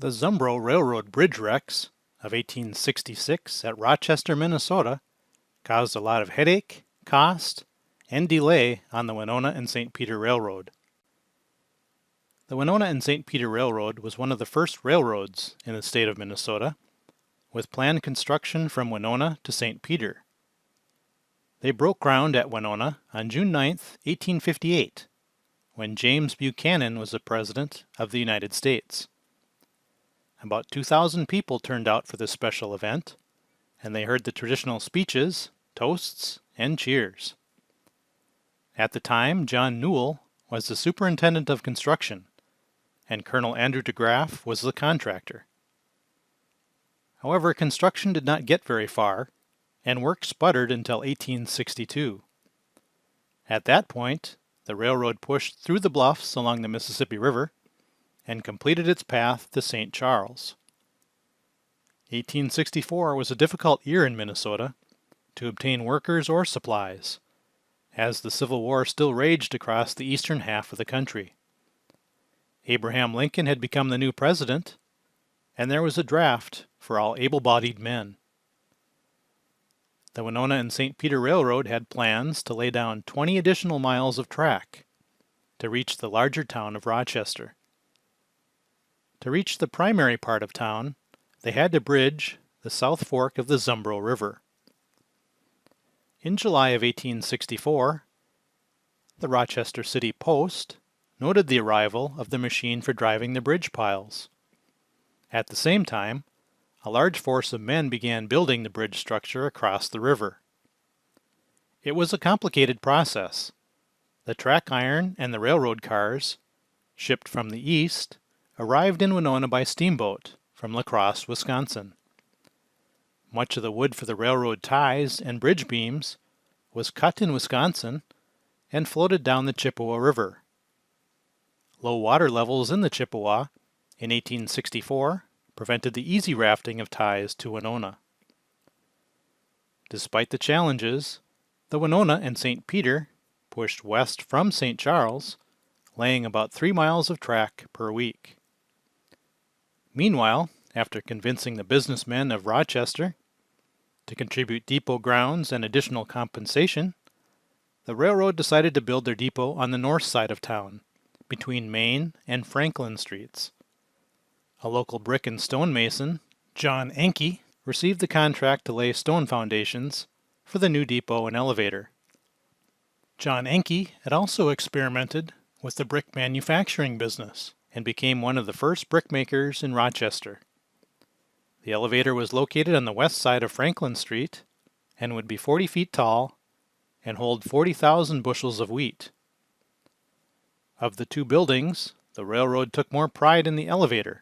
The Zumbro Railroad bridge wrecks of 1866 at Rochester, Minnesota caused a lot of headache, cost, and delay on the Winona and St. Peter Railroad. The Winona and St. Peter Railroad was one of the first railroads in the state of Minnesota, with planned construction from Winona to St. Peter. They broke ground at Winona on June 9, 1858, when James Buchanan was the President of the United States. About 2,000 people turned out for this special event, and they heard the traditional speeches, toasts, and cheers. At the time, John Newell was the superintendent of construction, and Colonel Andrew DeGraff was the contractor. However, construction did not get very far, and work sputtered until 1862. At that point, the railroad pushed through the bluffs along the Mississippi River and completed its path to St. Charles. 1864 was a difficult year in Minnesota to obtain workers or supplies, as the Civil War still raged across the eastern half of the country. Abraham Lincoln had become the new president, and there was a draft for all able-bodied men. The Winona and St. Peter Railroad had plans to lay down 20 additional miles of track to reach the larger town of Rochester. To reach the primary part of town, they had to bridge the South Fork of the Zumbro River. In July of 1864, the Rochester City Post noted the arrival of the machine for driving the bridge piles. At the same time, a large force of men began building the bridge structure across the river. It was a complicated process. The track iron and the railroad cars, shipped from the east, arrived in Winona by steamboat from La Crosse, Wisconsin. Much of the wood for the railroad ties and bridge beams was cut in Wisconsin and floated down the Chippewa River. Low water levels in the Chippewa in 1864 prevented the easy rafting of ties to Winona. Despite the challenges, the Winona and St. Peter pushed west from St. Charles, laying about 3 miles of track per week. Meanwhile, after convincing the businessmen of Rochester to contribute depot grounds and additional compensation, the railroad decided to build their depot on the north side of town, between Main and Franklin Streets. A local brick and stone mason, John Enke, received the contract to lay stone foundations for the new depot and elevator. John Enke had also experimented with the brick manufacturing business and became one of the first brickmakers in Rochester. The elevator was located on the west side of Franklin Street and would be 40 feet tall and hold 40,000 bushels of wheat. Of the two buildings, the railroad took more pride in the elevator,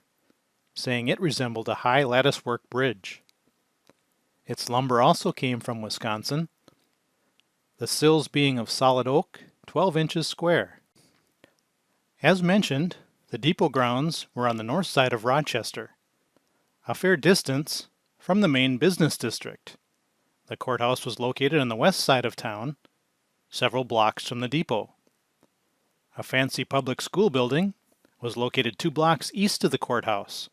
saying it resembled a high latticework bridge. Its lumber also came from Wisconsin, the sills being of solid oak, 12 inches square. As mentioned, the depot grounds were on the north side of Rochester, a fair distance from the main business district. The courthouse was located on the west side of town, several blocks from the depot. A fancy public school building was located 2 blocks east of the courthouse.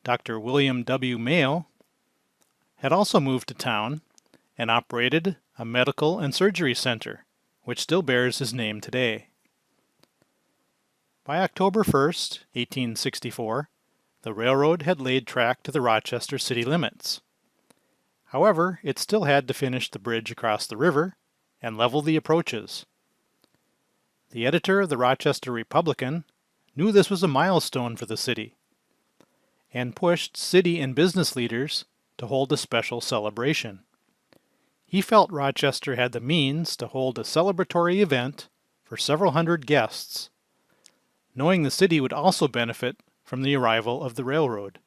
Dr. William W. Mayo had also moved to town and operated a medical and surgery center, which still bears his name today. By October 1st, 1864, the railroad had laid track to the Rochester city limits. However, it still had to finish the bridge across the river and level the approaches. The editor of the Rochester Republican knew this was a milestone for the city and pushed city and business leaders to hold a special celebration. He felt Rochester had the means to hold a celebratory event for several hundred guests, knowing the city would also benefit from the arrival of the railroad.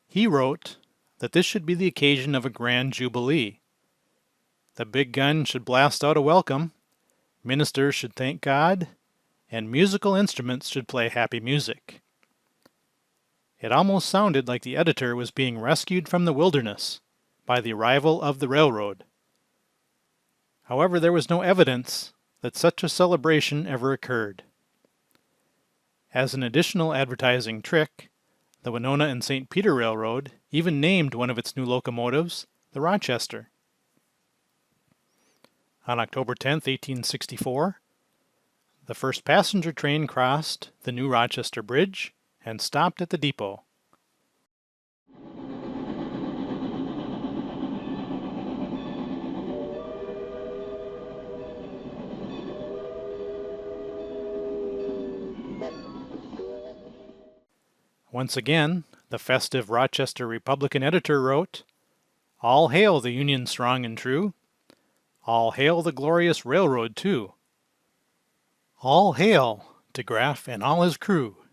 He wrote that this should be the occasion of a grand jubilee. The big gun should blast out a welcome, ministers should thank God, and musical instruments should play happy music. It almost sounded like the editor was being rescued from the wilderness by the arrival of the railroad. However, there was no evidence that such a celebration ever occurred. As an additional advertising trick, the Winona and St. Peter Railroad even named one of its new locomotives the Rochester. On October 10, 1864, the first passenger train crossed the new Rochester Bridge and stopped at the depot. Once again, the festive Rochester Republican editor wrote, "All hail the Union strong and true. All hail the glorious railroad, too. All hail to Graff and all his crew."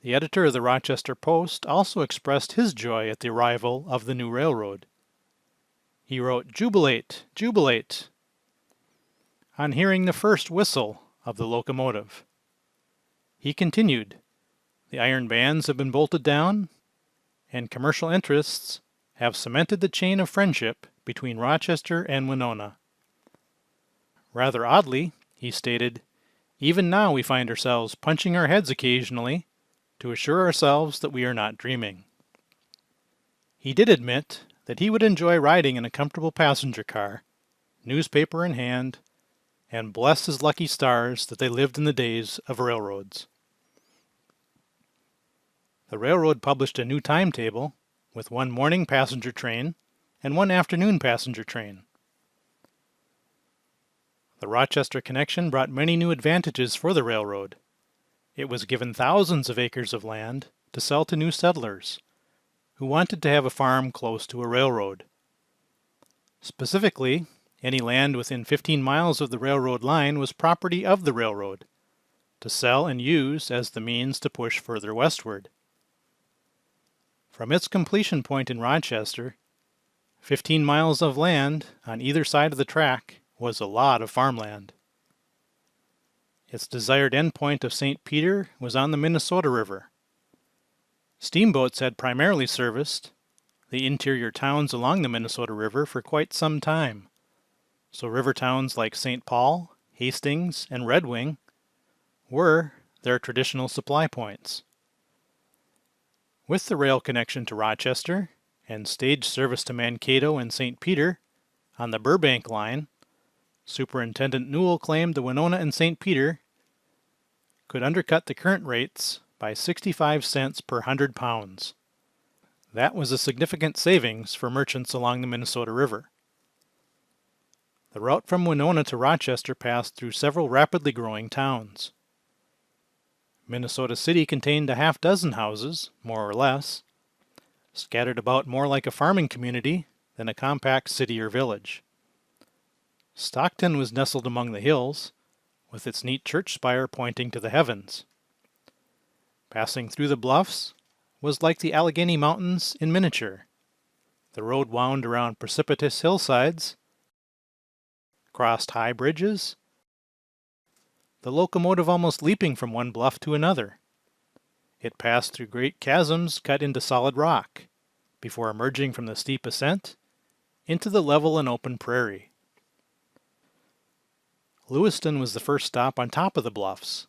The editor of the Rochester Post also expressed his joy at the arrival of the new railroad. He wrote, "Jubilate, jubilate," on hearing the first whistle of the locomotive. He continued, "The iron bands have been bolted down, and commercial interests have cemented the chain of friendship between Rochester and Winona." Rather oddly, he stated, "Even now we find ourselves punching our heads occasionally to assure ourselves that we are not dreaming." He did admit that he would enjoy riding in a comfortable passenger car, newspaper in hand, and bless his lucky stars that they lived in the days of railroads. The railroad published a new timetable with one morning passenger train and one afternoon passenger train. The Rochester connection brought many new advantages for the railroad. It was given thousands of acres of land to sell to new settlers who wanted to have a farm close to a railroad. Specifically, any land within 15 miles of the railroad line was property of the railroad to sell and use as the means to push further westward. From its completion point in Rochester, 15 miles of land on either side of the track was a lot of farmland. Its desired endpoint of St. Peter was on the Minnesota River. Steamboats had primarily serviced the interior towns along the Minnesota River for quite some time, so river towns like St. Paul, Hastings, and Red Wing were their traditional supply points. With the rail connection to Rochester and stage service to Mankato and St. Peter on the Burbank line, Superintendent Newell claimed the Winona and St. Peter could undercut the current rates by 65 cents per 100 pounds. That was a significant savings for merchants along the Minnesota River. The route from Winona to Rochester passed through several rapidly growing towns. Minnesota City contained a half dozen houses, more or less, scattered about more like a farming community than a compact city or village. Stockton was nestled among the hills, with its neat church spire pointing to the heavens. Passing through the bluffs was like the Allegheny Mountains in miniature. The road wound around precipitous hillsides, crossed high bridges, the locomotive almost leaping from one bluff to another. It passed through great chasms cut into solid rock, before emerging from the steep ascent into the level and open prairie. Lewiston was the first stop on top of the bluffs.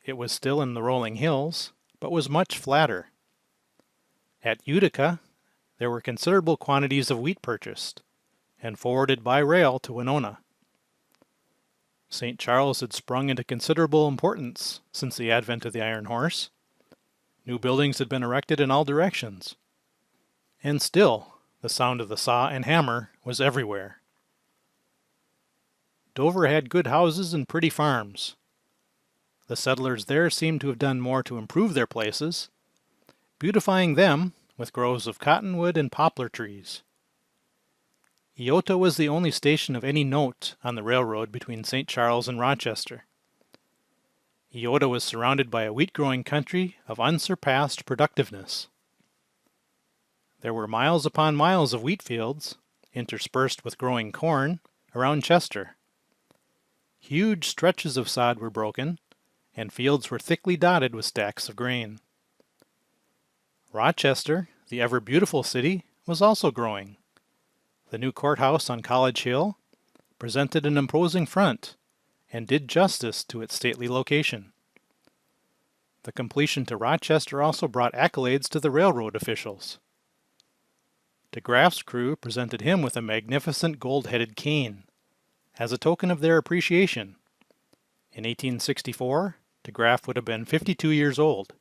It was still in the rolling hills, but was much flatter. At Utica, there were considerable quantities of wheat purchased and forwarded by rail to Winona. St. Charles had sprung into considerable importance since the advent of the iron horse. New buildings had been erected in all directions. And still, the sound of the saw and hammer was everywhere. Dover had good houses and pretty farms. The settlers there seemed to have done more to improve their places, beautifying them with groves of cottonwood and poplar trees. Eota was the only station of any note on the railroad between St. Charles and Rochester. Eota was surrounded by a wheat-growing country of unsurpassed productiveness. There were miles upon miles of wheat fields, interspersed with growing corn, around Chester. Huge stretches of sod were broken, and fields were thickly dotted with stacks of grain. Rochester, the ever-beautiful city, was also growing. The new courthouse on College Hill presented an imposing front and did justice to its stately location. The completion to Rochester also brought accolades to the railroad officials. DeGraff's crew presented him with a magnificent gold-headed cane as a token of their appreciation. In 1864, DeGraff would have been 52 years old.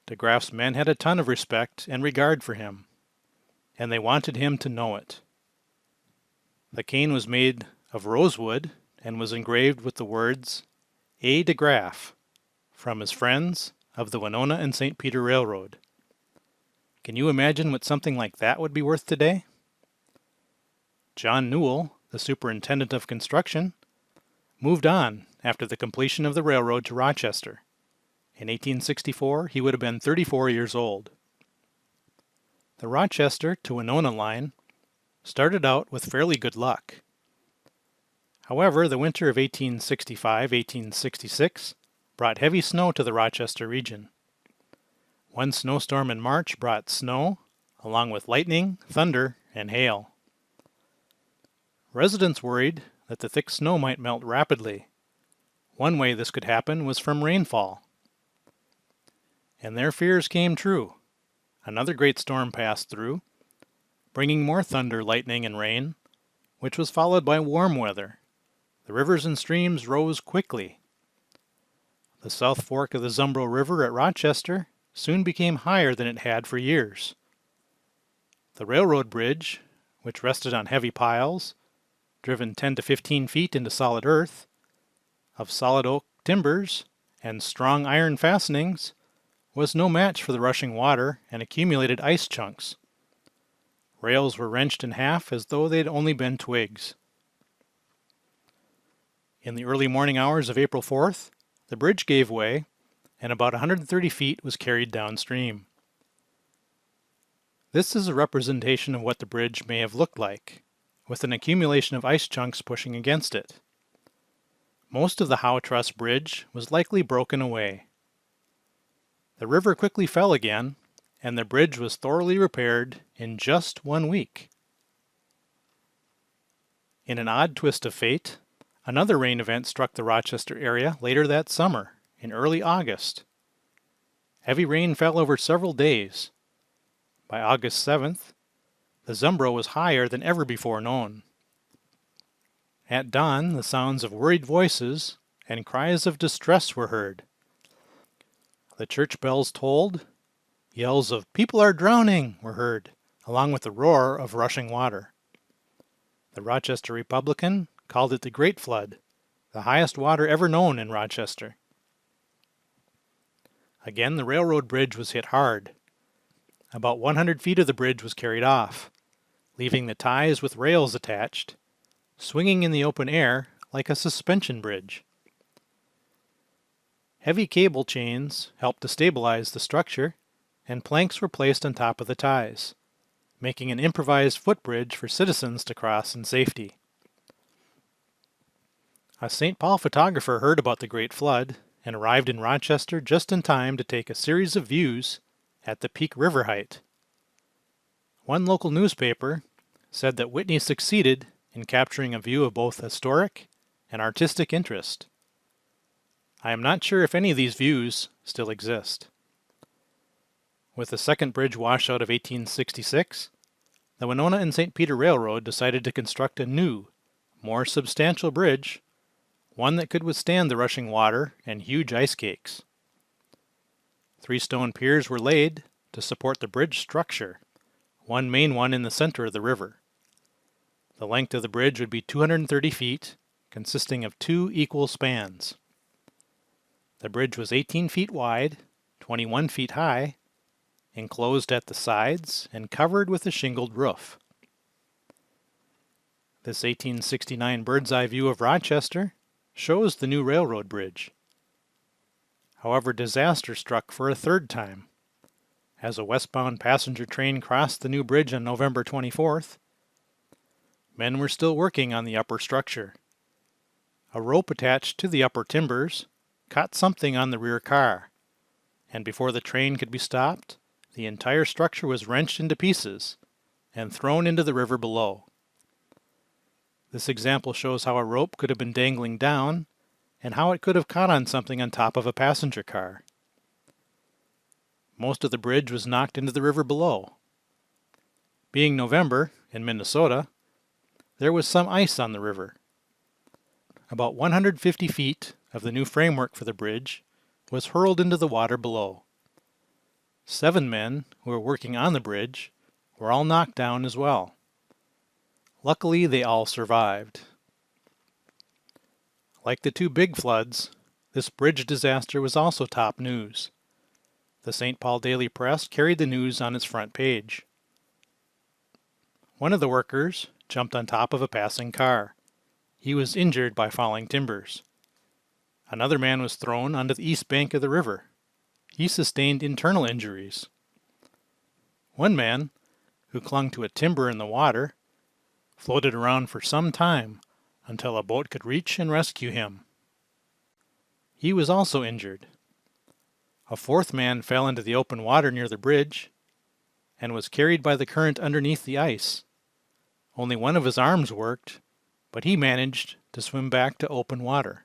DeGraff's men had a ton of respect and regard for him, and they wanted him to know it. The cane was made of rosewood and was engraved with the words, A. DeGraff, from his friends of the Winona and St. Peter Railroad. Can you imagine what something like that would be worth today? John Newell, the superintendent of construction, moved on after the completion of the railroad to Rochester. In 1864, he would have been 34 years old. The Rochester to Winona line started out with fairly good luck. However, the winter of 1865-1866 brought heavy snow to the Rochester region. One snowstorm in March brought snow, along with lightning, thunder, and hail. Residents worried that the thick snow might melt rapidly. One way this could happen was from rainfall. And their fears came true. Another great storm passed through, bringing more thunder, lightning, and rain, which was followed by warm weather. The rivers and streams rose quickly. The South Fork of the Zumbro River at Rochester soon became higher than it had for years. The railroad bridge, which rested on heavy piles, driven 10 to 15 feet into solid earth, of solid oak timbers and strong iron fastenings, was no match for the rushing water and accumulated ice chunks. Rails were wrenched in half as though they'd only been twigs. In the early morning hours of April 4th, the bridge gave way, and about 130 feet was carried downstream. This is a representation of what the bridge may have looked like, with an accumulation of ice chunks pushing against it. Most of the Howe Truss Bridge was likely broken away. The river quickly fell again, and the bridge was thoroughly repaired in just 1 week. In an odd twist of fate, another rain event struck the Rochester area later that summer, in early August. Heavy rain fell over several days. By August 7th, the Zumbro was higher than ever before known. At dawn, the sounds of worried voices and cries of distress were heard. The church bells tolled. Yells of "People are drowning" were heard, along with the roar of rushing water. The Rochester Republican called it the Great Flood, the highest water ever known in Rochester. Again, the railroad bridge was hit hard. About 100 feet of the bridge was carried off, leaving the ties with rails attached, swinging in the open air like a suspension bridge. Heavy cable chains helped to stabilize the structure, and planks were placed on top of the ties, making an improvised footbridge for citizens to cross in safety. A St. Paul photographer heard about the Great Flood and arrived in Rochester just in time to take a series of views at the peak river height. One local newspaper said that Whitney succeeded in capturing a view of both historic and artistic interest. I am not sure if any of these views still exist. With the second bridge washout of 1866, the Winona and St. Peter Railroad decided to construct a new, more substantial bridge, one that could withstand the rushing water and huge ice cakes. 3 stone piers were laid to support the bridge structure, one main one in the center of the river. The length of the bridge would be 230 feet, consisting of 2 equal spans. The bridge was 18 feet wide, 21 feet high, enclosed at the sides, and covered with a shingled roof. This 1869 bird's-eye view of Rochester shows the new railroad bridge. However, disaster struck for a third time. As a westbound passenger train crossed the new bridge on November 24th, men were still working on the upper structure. A rope attached to the upper timbers caught something on the rear car, and before the train could be stopped, the entire structure was wrenched into pieces and thrown into the river below. This example shows how a rope could have been dangling down and how it could have caught on something on top of a passenger car. Most of the bridge was knocked into the river below. Being November in Minnesota, there was some ice on the river. About 150 feet of the new framework for the bridge was hurled into the water below. 7 men who were working on the bridge were all knocked down as well. Luckily, they all survived. Like the 2 big floods, this bridge disaster was also top news. The St. Paul Daily Press carried the news on its front page. One of the workers jumped on top of a passing car. He was injured by falling timbers. Another man was thrown onto the east bank of the river. He sustained internal injuries. One man, who clung to a timber in the water, floated around for some time until a boat could reach and rescue him. He was also injured. A 4th man fell into the open water near the bridge and was carried by the current underneath the ice. Only one of his arms worked, but he managed to swim back to open water.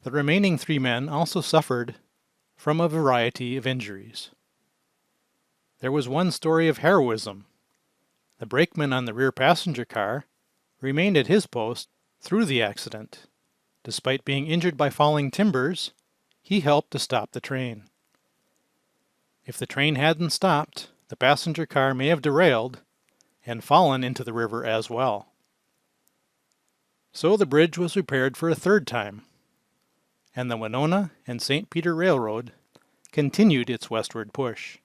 The remaining 3 men also suffered from a variety of injuries. There was one story of heroism. The brakeman on the rear passenger car remained at his post through the accident. Despite being injured by falling timbers, he helped to stop the train. If the train hadn't stopped, the passenger car may have derailed and fallen into the river as well. So the bridge was repaired for a 3rd time, and the Winona and St. Peter Railroad continued its westward push.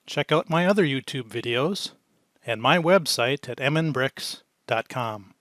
Check out my other YouTube videos and my website at mnbricks.com.